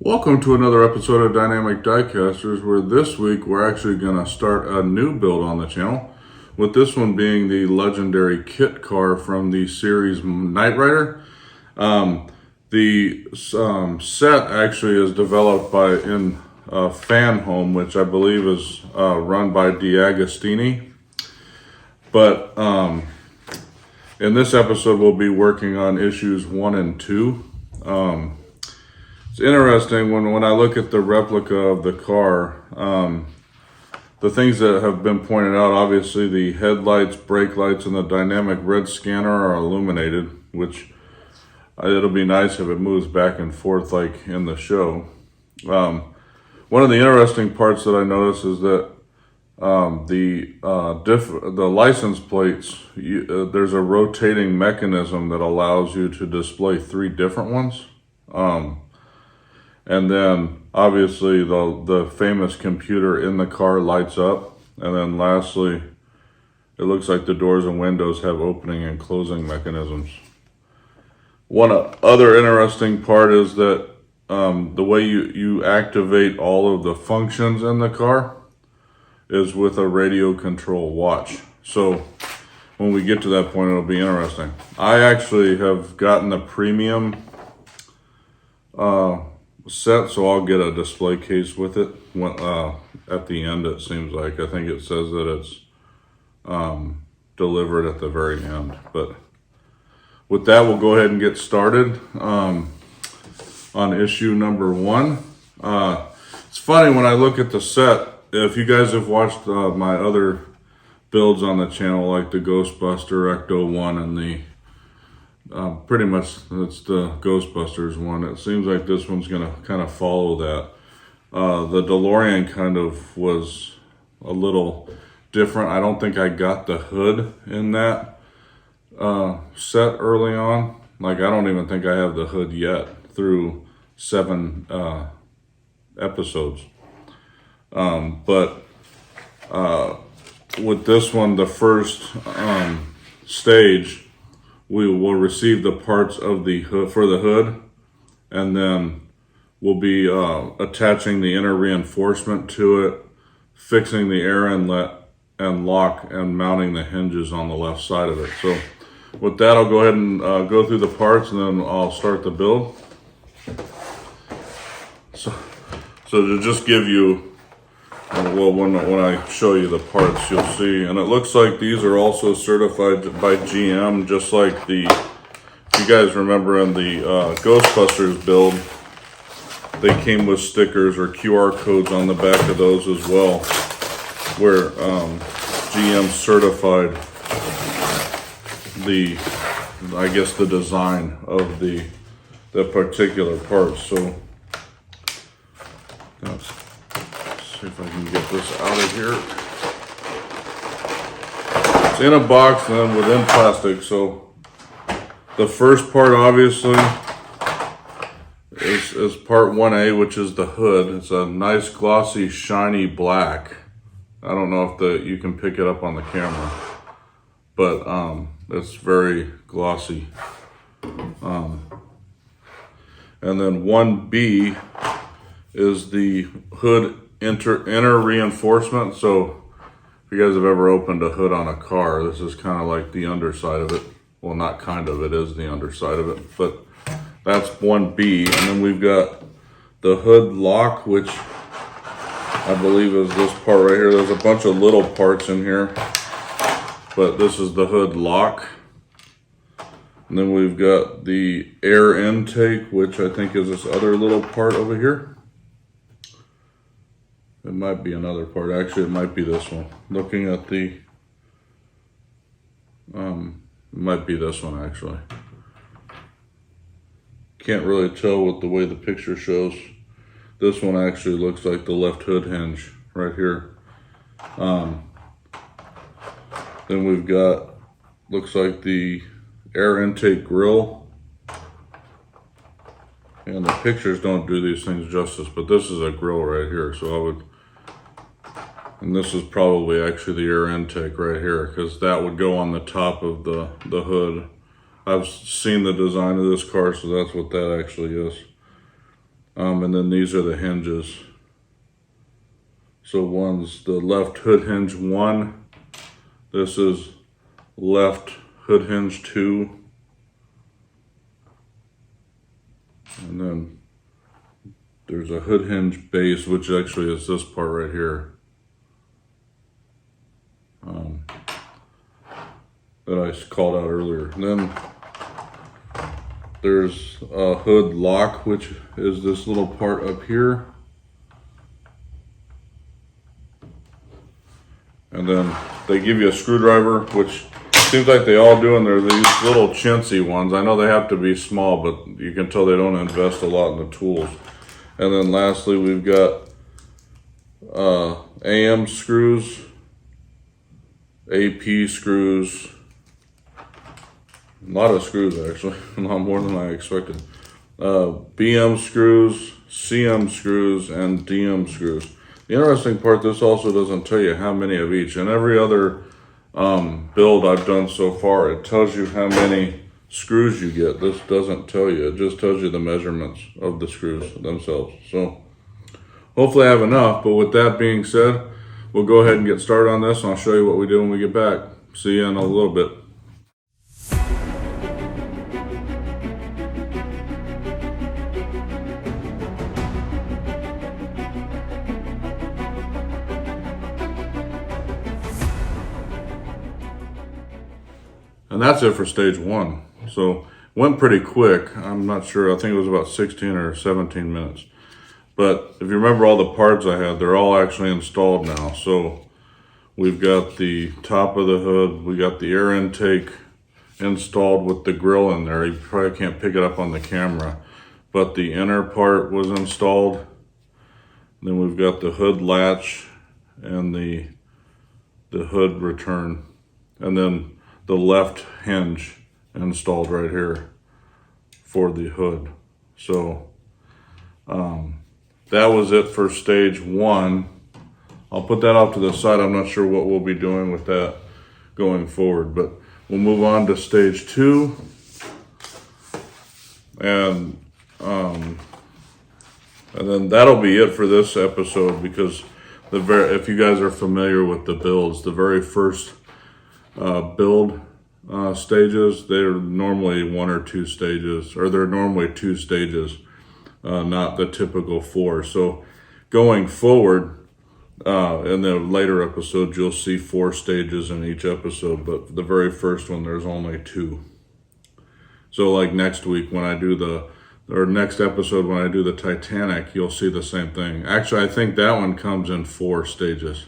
Welcome to another episode of Dynamic Diecasters, where this week we're actually going to start a new build on the channel, with this one being the legendary KITT car from the series Knight Rider. The set actually is developed in Fan Home, which I believe is run by Diecasters. But in this episode we'll be working on issues 1 and 2. It's interesting when I look at the replica of the car, the things that have been pointed out, obviously the headlights, brake lights, and the dynamic red scanner are illuminated, which it'll be nice if it moves back and forth like in the show. One of the interesting parts that I noticed is that the license plates, there's a rotating mechanism that allows you to display 3 different ones. And then obviously the famous computer in the car lights up. And then lastly, it looks like the doors and windows have opening and closing mechanisms. One other interesting part is that the way you activate all of the functions in the car is with a radio control watch. So when we get to that point, it'll be interesting. I actually have gotten the premium set, so I'll get a display case with it at the end. It seems like, I think it says that it's delivered at the very end. But with that, we'll go ahead and get started on issue number 1. It's funny when I look at the set, if you guys have watched my other builds on the channel, like the Ghostbuster Ecto 1 and the pretty much it's the Ghostbusters one. It seems like this one's gonna kind of follow that. The DeLorean kind of was a little different. I don't think I got the hood in that set early on. Like, I don't even think I have the hood yet through 7 episodes. But with this one, the first stage, we will receive the parts of the hood for the hood, and then we'll be attaching the inner reinforcement to it, fixing the air inlet and lock, and mounting the hinges on the left side of it. So with that, I'll go ahead and go through the parts, and then I'll start the build. So to just give you, well, when I show you the parts, you'll see. And it looks like these are also certified by GM, just like if you guys remember in the Ghostbusters build, they came with stickers or QR codes on the back of those as well, where GM certified I guess the design of the particular parts. So let's see if I can get this out of here. It's in a box and then within plastic. So the first part obviously is part 1A, which is the hood. It's a nice glossy shiny black. I don't know if you can pick it up on the camera, but it's very glossy. And then 1B is the hood inner reinforcement. So if you guys have ever opened a hood on a car, this is kind of like the underside of it. Well, not kind of, it is the underside of it, but that's 1B. And then we've got the hood lock, which I believe is this part right here. There's a bunch of little parts in here, but this is the hood lock. And then we've got the air intake, which I think is this other little part over here. It might be another part. Actually, it might be this one. Looking at the, it might be this one actually. Can't really tell with the way the picture shows. This one actually looks like the left hood hinge right here. Then we've got, looks like the air intake grill. And the pictures don't do these things justice, but this is a grill right here. So and this is probably actually the air intake right here, because that would go on the top of the hood. I've seen the design of this car, so that's what that actually is. And then these are the hinges. So one's the left hood hinge 1. This is left hood hinge 2. And then there's a hood hinge base, which actually is this part right here. That I called out earlier. And then there's a hood lock, which is this little part up here. And then they give you a screwdriver, which seems like they all do, and they're these little chintzy ones. I know they have to be small, but you can tell they don't invest a lot in the tools. And then lastly, we've got AM screws, AP screws, a lot of screws actually, a lot more than I expected. BM screws, CM screws, and DM screws. The interesting part, this also doesn't tell you how many of each. And every other build I've done so far, it tells you how many screws you get. This doesn't tell you, it just tells you the measurements of the screws themselves. So hopefully I have enough, but with that being said, we'll go ahead and get started on this, and I'll show you what we do when we get back. See you in a little bit. And that's it for stage 1. So went pretty quick. I'm not sure. I think it was about 16 or 17 minutes. But if you remember all the parts I had, they're all actually installed now. So we've got the top of the hood. We got the air intake installed with the grill in there. You probably can't pick it up on the camera. But the inner part was installed. Then we've got the hood latch and the hood return. And then the left hinge installed right here for the hood. So that was it for stage 1. I'll put that off to the side. I'm not sure what we'll be doing with that going forward, but we'll move on to stage 2. And then that'll be it for this episode, because if you guys are familiar with the builds, the very first build stages, they're normally 1 or 2 stages, or they're normally 2 stages, not the typical 4. So going forward, in the later episodes, you'll see 4 stages in each episode, but the very first one, there's only 2. So like next week when I do next episode when I do the Titanic, you'll see the same thing. Actually, I think that one comes in 4 stages.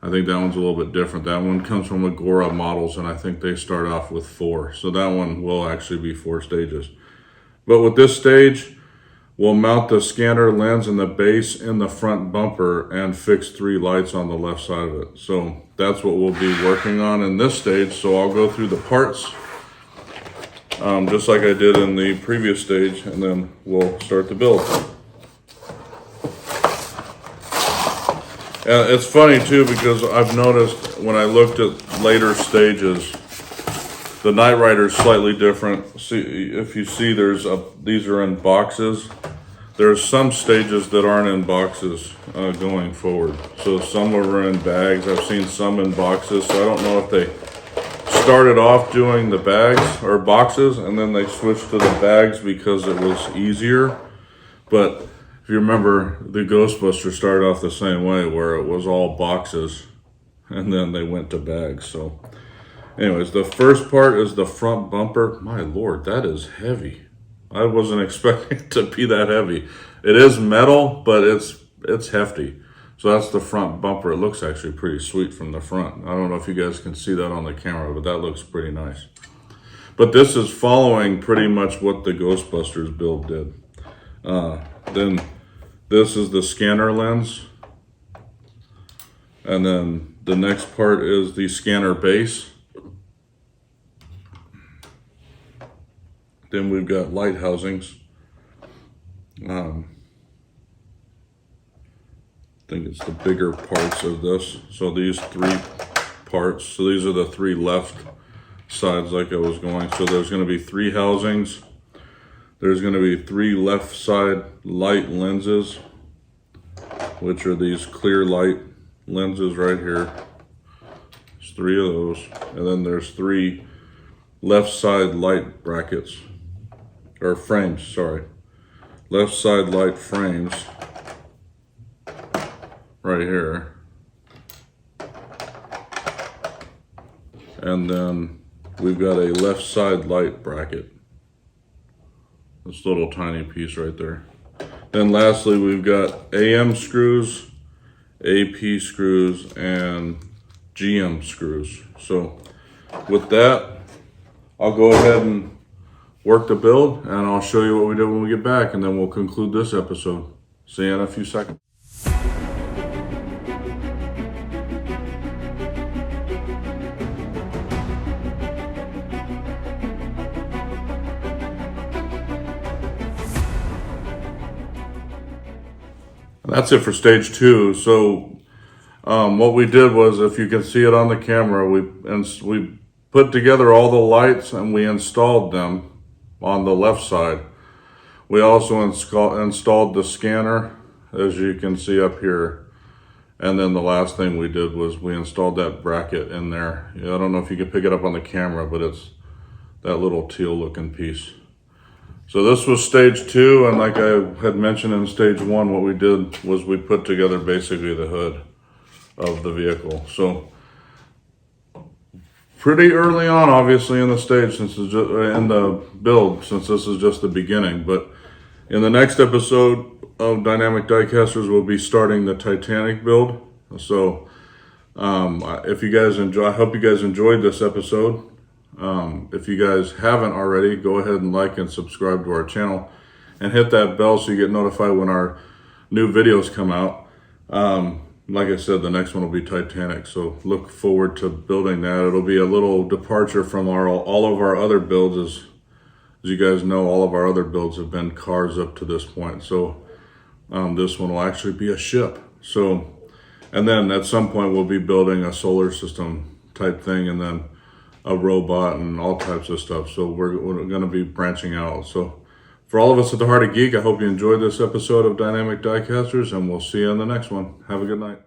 I think that one's a little bit different. That one comes from Agora Models, and I think they start off with 4. So that one will actually be 4 stages. But with this stage, we'll mount the scanner lens and the base in the front bumper and fix 3 lights on the left side of it. So that's what we'll be working on in this stage. So I'll go through the parts, just like I did in the previous stage, and then we'll start the build. And it's funny too, because I've noticed when I looked at later stages, the Knight Rider is slightly different. See, if you see, these are in boxes. There's some stages that aren't in boxes going forward. So some are in bags. I've seen some in boxes. So I don't know if they started off doing the bags or boxes and then they switched to the bags because it was easier. But if you remember, the Ghostbusters started off the same way, where it was all boxes and then they went to bags. So anyways, the first part is the front bumper. My Lord, that is heavy. I wasn't expecting it to be that heavy. It is metal, but it's hefty. So that's the front bumper. It looks actually pretty sweet from the front. I don't know if you guys can see that on the camera, but that looks pretty nice. But this is following pretty much what the Ghostbusters build did. Then this is the scanner lens. And then the next part is the scanner base. Then we've got light housings. I think it's the bigger parts of this. So these 3 parts. So these are the 3 left sides like I was going. So there's going to be 3 housings. There's going to be 3 left side light lenses, which are these clear light lenses right here. There's 3 of those. And then there's 3 left side light brackets, or frames, sorry. Left side light frames right here. And then we've got a left side light bracket. This little tiny piece right there. Then lastly, we've got AM screws, AP screws, and GM screws. So with that, I'll go ahead and work the build, and I'll show you what we did when we get back, and then we'll conclude this episode. See you in a few seconds. That's it for stage 2. So what we did was, if you can see it on the camera, we put together all the lights and we installed them on the left side. We also installed the scanner, as you can see up here. And then the last thing we did was we installed that bracket in there. I don't know if you can pick it up on the camera, but it's that little teal looking piece. So this was stage 2, and like I had mentioned in stage 1, what we did was we put together basically the hood of the vehicle. So pretty early on, obviously, in the stage, since it's just, in the build, since this is just the beginning. But in the next episode of Dynamic Diecasters, we'll be starting the Titanic build. So if you guys I hope you guys enjoyed this episode. If you guys haven't already, go ahead and like and subscribe to our channel and hit that bell so you get notified when our new videos come out. Like I said, the next one will be Titanic, so look forward to building that. It'll be a little departure from all of our other builds. As you guys know, all of our other builds have been cars up to this point. So this one will actually be a ship. So, and then at some point we'll be building a solar system type thing, and then a robot and all types of stuff. So we're going to be branching out. So for all of us at the Heart of Geek, I hope you enjoyed this episode of Dynamic Diecasters, and we'll see you in the next one. Have a good night.